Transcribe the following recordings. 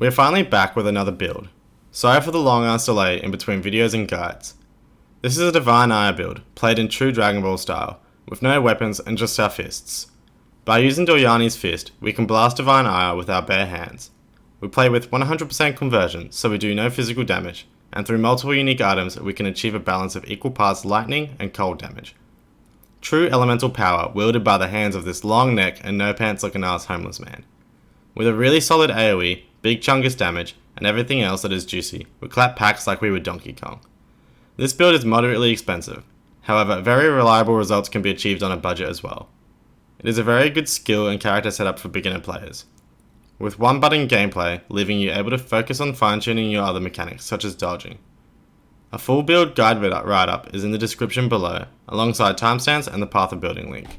We are finally back with another build. Sorry for the long ass delay in between videos and guides. This is a Divine Ire build, played in true Dragon Ball style, with no weapons and just our fists. By using Doryani's fist, we can blast Divine Ire with our bare hands. We play with 100% conversion, so we do no physical damage, and through multiple unique items we can achieve a balance of equal parts lightning and cold damage. True elemental power wielded by the hands of this long neck and no pants looking ass homeless man. With a really solid AoE, big chungus damage, and everything else that is juicy, we clap packs like we were Donkey Kong. This build is moderately expensive, however very reliable results can be achieved on a budget as well. It is a very good skill and character setup for beginner players, with one button gameplay leaving you able to focus on fine tuning your other mechanics such as dodging. A full build guide write-up is in the description below, alongside timestamps and the path of building link.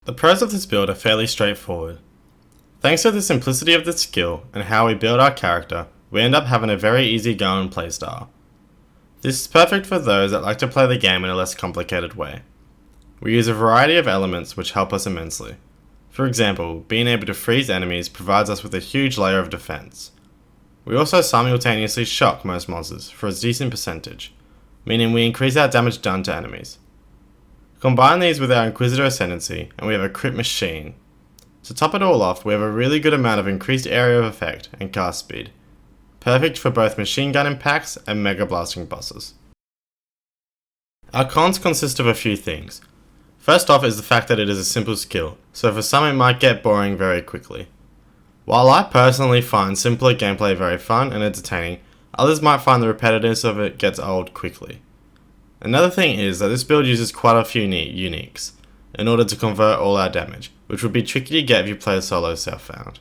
The pros of this build are fairly straightforward. Thanks to the simplicity of the skill and how we build our character, we end up having a very easy going playstyle. This is perfect for those that like to play the game in a less complicated way. We use a variety of elements which help us immensely. For example, being able to freeze enemies provides us with a huge layer of defense. We also simultaneously shock most monsters for a decent percentage, meaning we increase our damage done to enemies. Combine these with our Inquisitor Ascendancy and we have a crit machine. To top it all off, we have a really good amount of increased area of effect and cast speed, perfect for both machine gun impacts and mega blasting bosses. Our cons consist of a few things. First off is the fact that it is a simple skill, so for some it might get boring very quickly. While I personally find simpler gameplay very fun and entertaining, others might find the repetitiveness of it gets old quickly. Another thing is that this build uses quite a few uniques in order to convert all our damage, which would be tricky to get if you play solo self-found.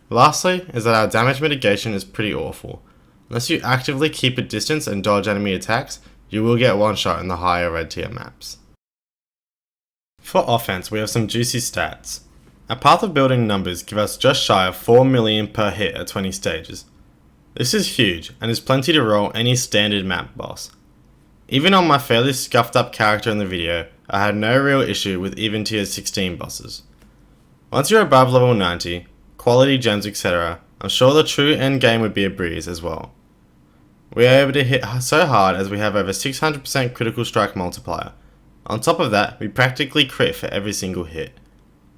Lastly is that our damage mitigation is pretty awful. Unless you actively keep a distance and dodge enemy attacks, you will get one shot in the higher red tier maps. For offense, we have some juicy stats. Our path of building numbers give us just shy of 4 million per hit at 20 stages. This is huge and is plenty to roll any standard map boss. Even on my fairly scuffed up character in the video, I had no real issue with even tier 16 bosses. Once you're above level 90, quality gems etc, I'm sure the true end game would be a breeze as well. We are able to hit so hard as we have over 600% critical strike multiplier. On top of that, we practically crit for every single hit.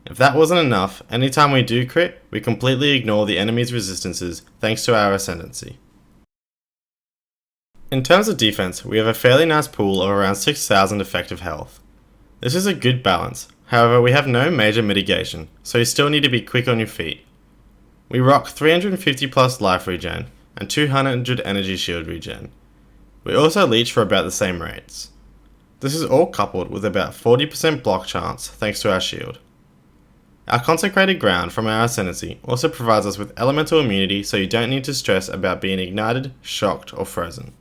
If that wasn't enough, anytime we do crit, we completely ignore the enemy's resistances thanks to our Ascendancy. In terms of defense, we have a fairly nice pool of around 6,000 effective health. This is a good balance, however we have no major mitigation, so you still need to be quick on your feet. We rock 350 plus life regen and 200 energy shield regen. We also leech for about the same rates. This is all coupled with about 40% block chance thanks to our shield. Our consecrated ground from our Ascendancy also provides us with elemental immunity, so you don't need to stress about being ignited, shocked or frozen.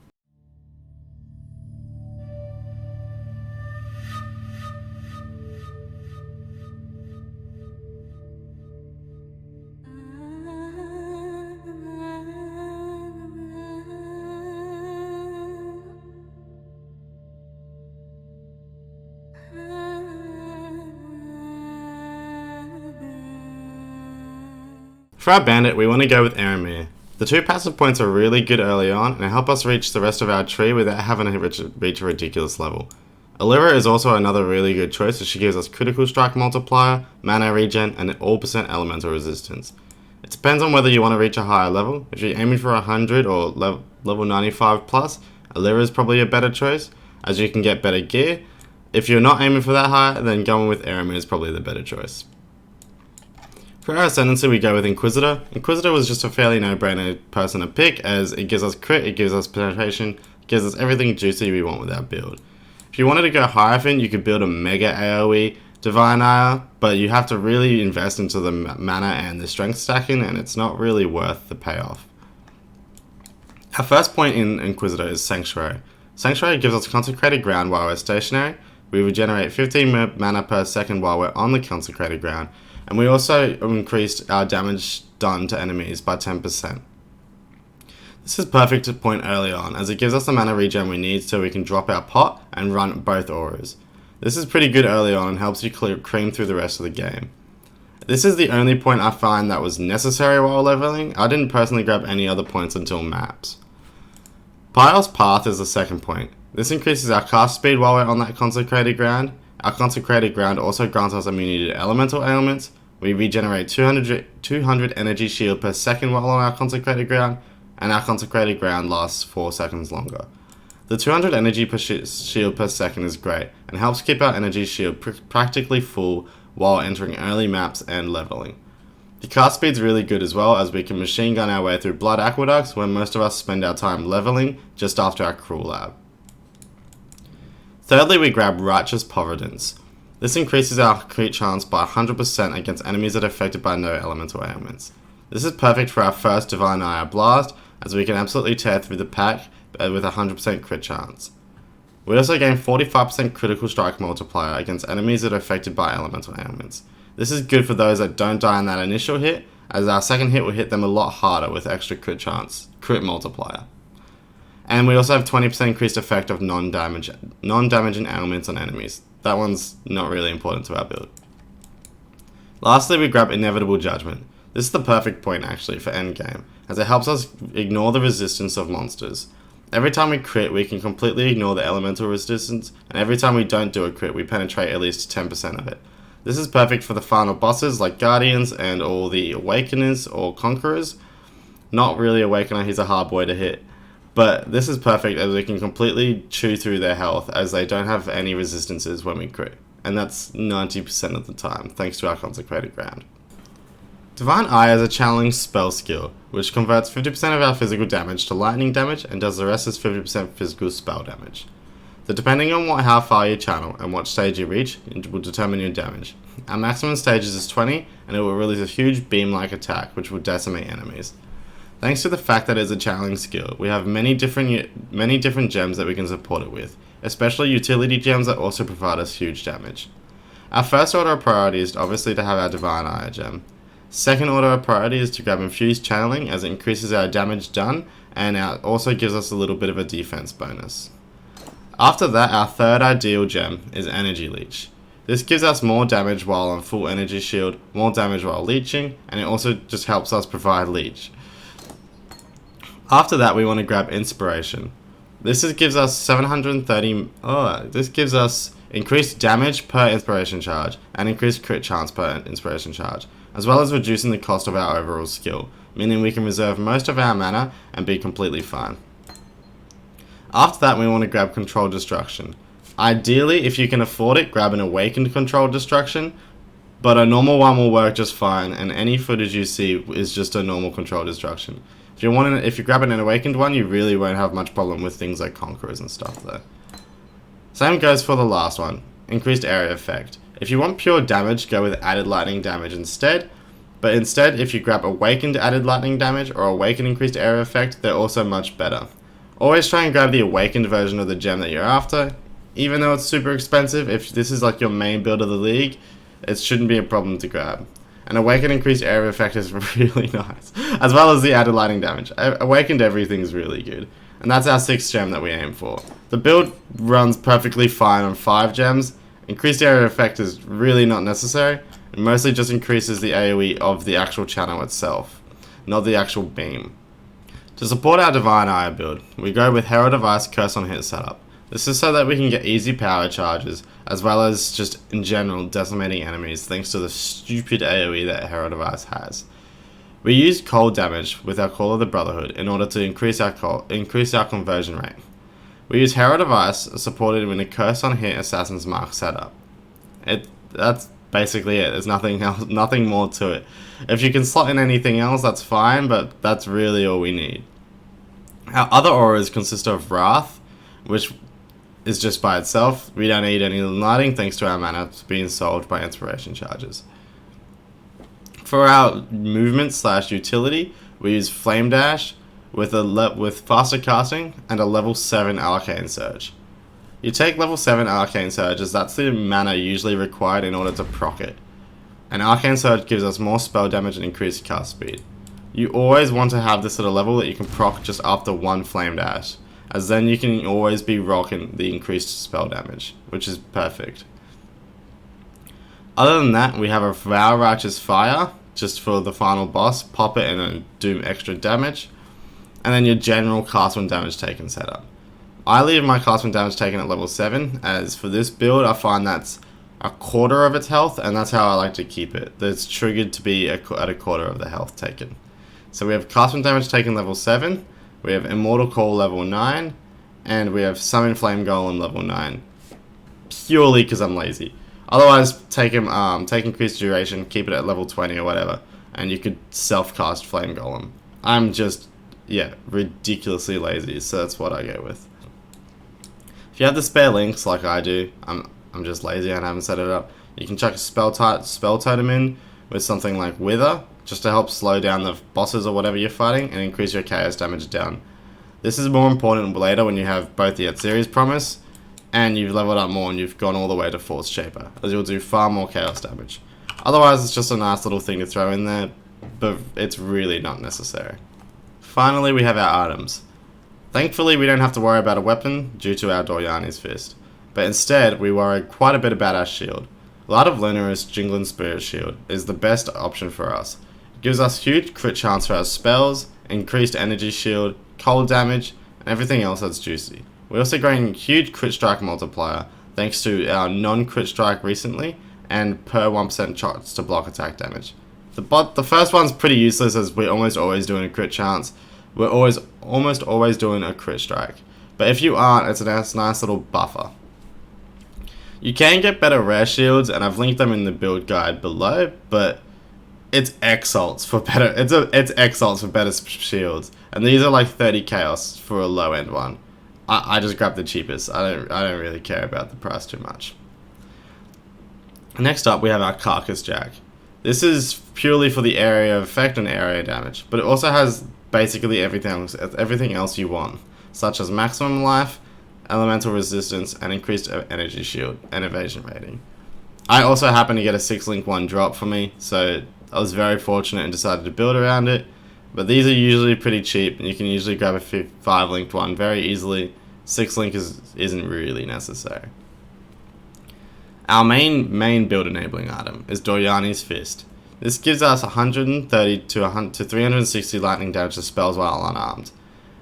For our Bandit, we want to go with Armour. The two passive points are really good early on and help us reach the rest of our tree without having to reach a ridiculous level. Alira is also another really good choice as she gives us critical strike multiplier, mana regen, and all percent elemental resistance. It depends on whether you want to reach a higher level. If you're aiming for 100 or level 95 plus, Alira is probably a better choice as you can get better gear. If you're not aiming for that high, then going with Armour is probably the better choice. For our Ascendancy, we go with Inquisitor. Inquisitor was just a fairly no-brainer person to pick as it gives us crit, it gives us penetration, it gives us everything juicy we want with our build. If you wanted to go Hierophant, you could build a mega AoE Divine Ire, but you have to really invest into the mana and the strength stacking and it's not really worth the payoff. Our first point in Inquisitor is Sanctuary. Sanctuary gives us consecrated ground while we're stationary, we regenerate 15 mana per second while we're on the consecrated ground, and we also increased our damage done to enemies by 10%. This is perfect to point early on as it gives us the mana regen we need so we can drop our pot and run both auras. This is pretty good early on and helps you cream through the rest of the game. This is the only point I find that was necessary while leveling. I didn't personally grab any other points until maps. Pyle's Path is the second point. This increases our cast speed while we're on that consecrated ground. Our consecrated ground also grants us immunity to elemental ailments. We regenerate 200 energy shield per second while on our consecrated ground, and our consecrated ground lasts 4 seconds longer. The 200 energy per shield per second is great, and helps keep our energy shield practically full while entering early maps and leveling. The cast speed is really good as well, as we can machine gun our way through blood aqueducts where most of us spend our time leveling just after our cruel lab. Thirdly, we grab Righteous Providence. This increases our crit chance by 100% against enemies that are affected by no elemental ailments. This is perfect for our first Divine Ire Blast, as we can absolutely tear through the pack with a 100% crit chance. We also gain 45% critical strike multiplier against enemies that are affected by elemental ailments. This is good for those that don't die in that initial hit, as our second hit will hit them a lot harder with extra crit multiplier. And we also have 20% increased effect of non-damaging ailments on enemies. That one's not really important to our build. Lastly, we grab Inevitable Judgment. This is the perfect point actually for endgame, as it helps us ignore the resistance of monsters. Every time we crit, we can completely ignore the elemental resistance, and every time we don't do a crit, we penetrate at least 10% of it. This is perfect for the final bosses like Guardians and all the Awakeners or Conquerors. Not really Awakener, he's a hard boy to hit. But this is perfect as we can completely chew through their health, as they don't have any resistances when we crit. And that's 90% of the time, thanks to our consecrated ground. Divine Eye is a challenge spell skill, which converts 50% of our physical damage to lightning damage and does the rest as 50% physical spell damage. So depending on how far you channel and what stage you reach, it will determine your damage. Our maximum stages is 20, and it will release a huge beam-like attack which will decimate enemies. Thanks to the fact that it's a challenge skill, we have many different gems that we can support it with, especially utility gems that also provide us huge damage. Our first order of priority is obviously to have our Divine Eye gem. Second order of priority is to grab Infused Channeling, as it increases our damage done and also gives us a little bit of a defense bonus. After that, our third ideal gem is Energy Leech. This gives us more damage while on full energy shield, more damage while leeching, and it also just helps us provide leech. After that, we want to grab Inspiration. This gives us 730. This gives us increased damage per inspiration charge and increased crit chance per inspiration charge, as well as reducing the cost of our overall skill, meaning we can reserve most of our mana and be completely fine. After that, we want to grab Controlled Destruction. Ideally, if you can afford it, grab an Awakened Controlled Destruction, but a normal one will work just fine, and any footage you see is just a normal Controlled Destruction. If you grab an Awakened one, you really won't have much problem with things like Conquerors and stuff though. Same goes for the last one, Increased Area Effect. If you want pure damage, go with added lightning damage instead, but instead if you grab Awakened added lightning damage or Awakened increased area effect, they're also much better. Always try and grab the Awakened version of the gem that you're after. Even though it's super expensive, if this is like your main build of the league, it shouldn't be a problem to grab. An Awakened increased area effect is really nice, as well as the added lightning damage. Awakened everything is really good, and that's our 6th gem that we aim for. The build runs perfectly fine on 5 gems. Increased area effect is really not necessary. It mostly just increases the AoE of the actual channel itself, not the actual beam. To support our Divine Ire build, we go with Herald of Ice Curse on Hit setup. This is so that we can get easy power charges, as well as just in general decimating enemies thanks to the stupid AoE that Herald of Ice has. We use cold damage with our Call of the Brotherhood in order to increase our conversion rate. We use Herald of Ice supported in a Curse on Hit Assassin's Mark setup. That's basically it. There's nothing more to it. If you can slot in anything else, that's fine, but that's really all we need. Our other auras consist of Wrath, which is just by itself. We don't need any lighting thanks to our mana being solved by inspiration charges. For our movement / utility, we use Flame Dash with faster casting and a level 7 Arcane Surge. You take level 7 Arcane Surge as that's the mana usually required in order to proc it. An Arcane Surge gives us more spell damage and increased cast speed. You always want to have this at a level that you can proc just after 1 Flame Dash, as then you can always be rocking the increased spell damage, which is perfect. Other than that, we have a Vaal Righteous Fire, just for the final boss. Pop it and it'll do extra damage. And then your general cast when damage taken setup. I leave my cast when damage taken at level 7, as for this build I find that's a quarter of its health, and that's how I like to keep it. That's triggered to be at a quarter of the health taken. So we have cast when damage taken level 7, we have Immortal Call level 9, and we have Summon Flame Golem level 9. Purely because I'm lazy. Otherwise, take increased duration, keep it at level 20 or whatever, and you could self-cast Flame Golem. I'm just, yeah, ridiculously lazy, so that's what I go with. If you have the spare links, like I do, I'm just lazy and haven't set it up, you can chuck a spell totem in with something like Wither, just to help slow down the bosses or whatever you're fighting, and increase your chaos damage down. This is more important later when you have both the Series Promise, and you've leveled up more and you've gone all the way to Force Shaper, as you'll do far more chaos damage. Otherwise, it's just a nice little thing to throw in there, but it's really not necessary. Finally, we have our items. Thankfully, we don't have to worry about a weapon due to our Doryani's Fist, but instead, we worry quite a bit about our shield. Light of Lunaris Jingling Spirit Shield is the best option for us. It gives us huge crit chance for our spells, increased energy shield, cold damage, and everything else that's juicy. We also gain huge crit strike multiplier thanks to our non-crit strike recently, and per 1% chance to block attack damage. The first one's pretty useless, as we're almost always doing a crit chance. We're almost always doing a crit strike. But if you aren't, it's a nice little buffer. You can get better rare shields, and I've linked them in the build guide below, but it's exalts for better. It's exalts for better shields, and these are like 30 chaos for a low end one. I just grabbed the cheapest. I don't really care about the price too much. Next up, we have our Carcass Jack. This is purely for the area effect and area damage, but it also has basically everything else you want, such as maximum life, elemental resistance, and increased energy shield and evasion rating. I also happened to get a 6-link one drop for me, so I was very fortunate and decided to build around it. But these are usually pretty cheap, and you can usually grab a 5-linked one very easily. 6-link isn't really necessary. Our main build enabling item is Doryani's Fist. This gives us 130 to 360 lightning damage to spells while unarmed.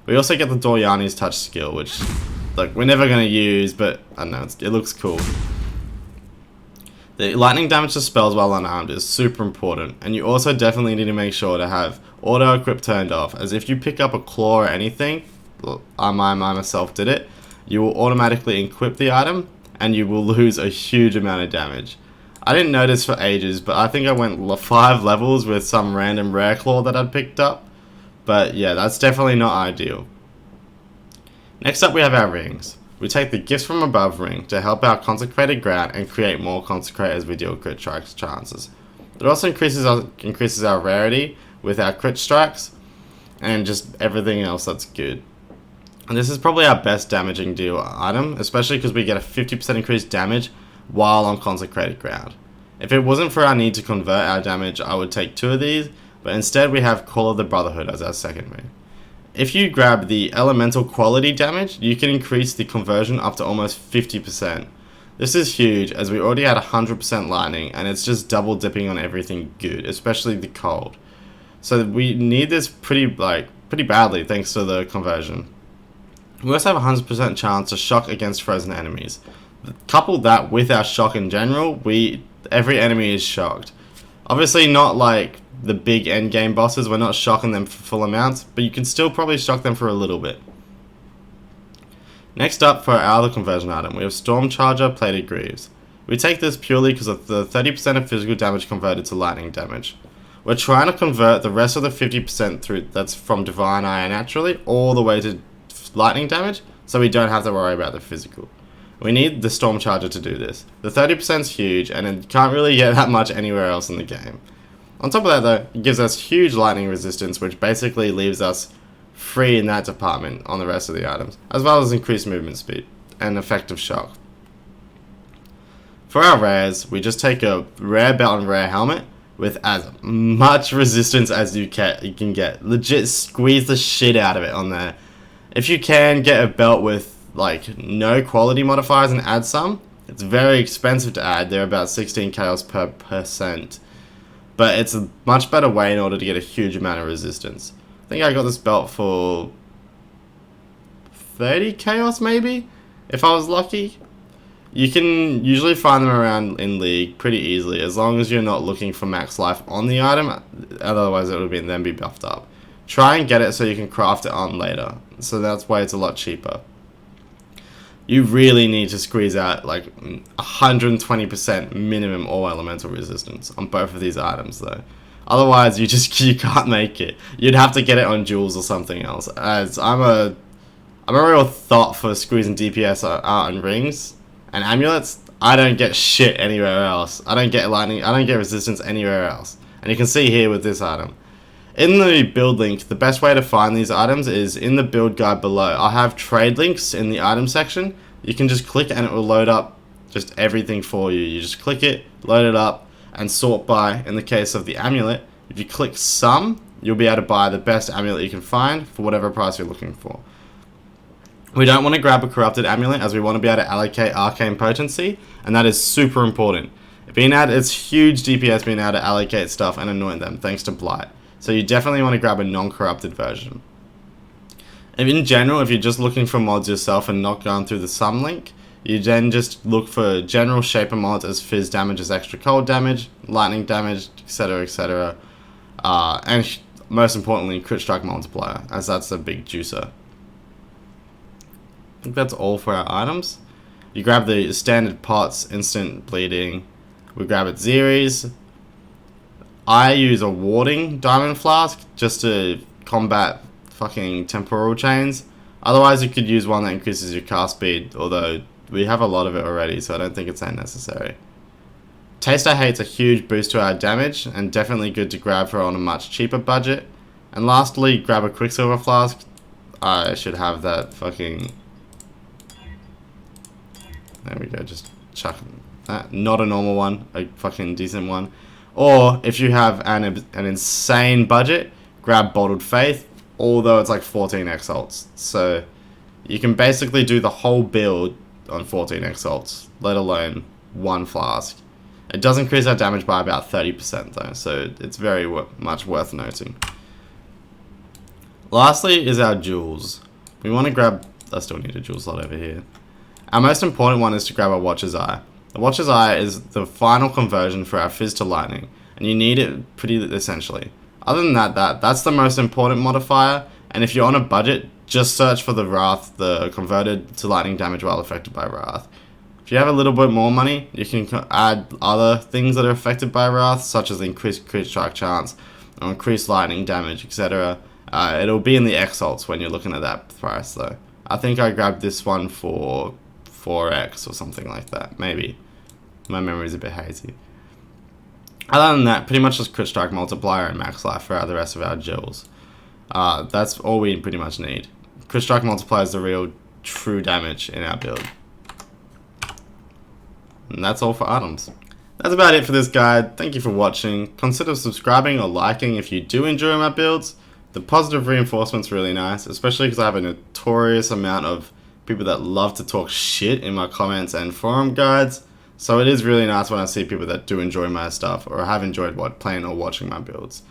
We also get the Doryani's Touch skill, which we're never going to use, but I don't know, it looks cool. The lightning damage to spells while unarmed is super important, and you also definitely need to make sure to have auto equip turned off, as if you pick up a claw or anything, I myself did it, you will automatically equip the item, and you will lose a huge amount of damage. I didn't notice for ages, but I think I went 5 levels with some random rare claw that I'd picked up, but yeah, that's definitely not ideal. Next up, we have our rings. We take the Gifts from Above ring to help our consecrated ground and create more consecrate as we deal crit strike chances. It also increases our rarity with our crit strikes and just everything else that's good. And this is probably our best damaging deal item, especially because we get a 50% increased damage while on consecrated ground. If it wasn't for our need to convert our damage, I would take 2 of these, but instead we have Call of the Brotherhood as our second ring. If you grab the elemental quality damage, you can increase the conversion up to almost 50%. This is huge, as we already had 100% lightning, and it's just double dipping on everything good, especially the cold. So we need this pretty badly thanks to the conversion. We also have a 100% chance to shock against frozen enemies. Couple that with our shock in general, every enemy is shocked. Obviously not like the big endgame bosses, we're not shocking them for full amounts, but you can still probably shock them for a little bit. Next up, for our other conversion item, we have Storm Charger Plated Greaves. We take this purely because of the 30% of physical damage converted to lightning damage. We're trying to convert the rest of the 50% that's from Divine Eye naturally all the way to lightning damage, so we don't have to worry about the physical. We need the Storm Charger to do this. The 30% is huge, and it can't really get that much anywhere else in the game. On top of that though, it gives us huge lightning resistance, which basically leaves us free in that department on the rest of the items, as well as increased movement speed and effective shock. For our rares, we just take a rare belt and rare helmet with as much resistance as you can get. Legit squeeze the shit out of it on there. If you can get a belt with no quality modifiers and add some, It's very expensive to add. They're about 16 chaos per percent. But it's a much better way in order to get a huge amount of resistance. I think I got this belt for 30 chaos maybe, if I was lucky. You can usually find them around in League pretty easily, as long as you're not looking for max life on the item, otherwise it would then be buffed up. Try and get it so you can craft it on later, so that's why it's a lot cheaper. You really need to squeeze out like 120% minimum all elemental resistance on both of these items though. Otherwise you can't make it. You'd have to get it on jewels or something else, as I'm a real thought for squeezing DPS out on rings and amulets. I don't get shit anywhere else. I don't get lightning, I don't get resistance anywhere else. And you can see here with this item. In the build link, the best way to find these items is in the build guide below. I have trade links in the item section. You can just click and it will load up just everything for you. You just click it, load it up, and sort by. In the case of the amulet, if you click some, you'll be able to buy the best amulet you can find for whatever price you're looking for. We don't want to grab a corrupted amulet, as we want to be able to allocate arcane potency, and that is super important. It's huge DPS being able to allocate stuff and anoint them thanks to Blight. So you definitely want to grab a non-corrupted version. In general, if you're just looking for mods yourself and not going through the sum link, you then just look for general shaper mods as fizz damage, as extra cold damage, lightning damage, etc, etc. And most importantly, crit strike multiplier, as that's a big juicer. I think that's all for our items. You grab the standard pots, instant bleeding. We grab it Zeres. I use a warding diamond flask just to combat fucking temporal chains. Otherwise you could use one that increases your cast speed, although we have a lot of it already, so I don't think it's that necessary. Taste I Hate's a huge boost to our damage, and definitely good to grab for on a much cheaper budget. And lastly, grab a Quicksilver flask. I should have that fucking... There we go, just chuck that. Not a normal one, a fucking decent one. Or, if you have an insane budget, grab Bottled Faith, although it's like 14 exalts. So, you can basically do the whole build on 14 exalts, let alone one flask. It does increase our damage by about 30% though, so it's very much worth noting. Lastly is our jewels. We want to grab... I still need a jewel slot over here. Our most important one is to grab a Watcher's Eye. The Watcher's Eye is the final conversion for our Fizz to Lightning, and you need it pretty essentially. Other than that, that's the most important modifier, and if you're on a budget, just search for the Wrath, the converted to lightning damage while affected by Wrath. If you have a little bit more money, you can add other things that are affected by Wrath, such as increased crit strike chance, or increased lightning damage, etc. It'll be in the exalts when you're looking at that price though. I think I grabbed this one for 4x or something like that, maybe. My memory's a bit hazy. Other than that, pretty much just crit strike multiplier and max life for the rest of our jewels. That's all we pretty much need. Crit strike multiplier is the real true damage in our build. And that's all for items. That's about it for this guide. Thank you for watching. Consider subscribing or liking if you do enjoy my builds. The positive reinforcement's really nice, especially because I have a notorious amount of people that love to talk shit in my comments and forum guides. So it is really nice when I see people that do enjoy my stuff or have enjoyed playing or watching my builds.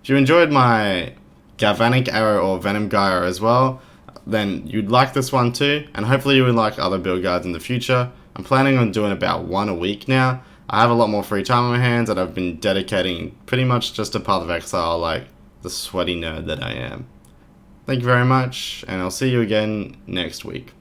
If you enjoyed my Galvanic Arrow or Venom Gyre as well, then you'd like this one too, and hopefully you would like other build guides in the future. I'm planning on doing about one a week now. I have a lot more free time on my hands and I've been dedicating pretty much just to Path of Exile like the sweaty nerd that I am. Thank you very much, and I'll see you again next week.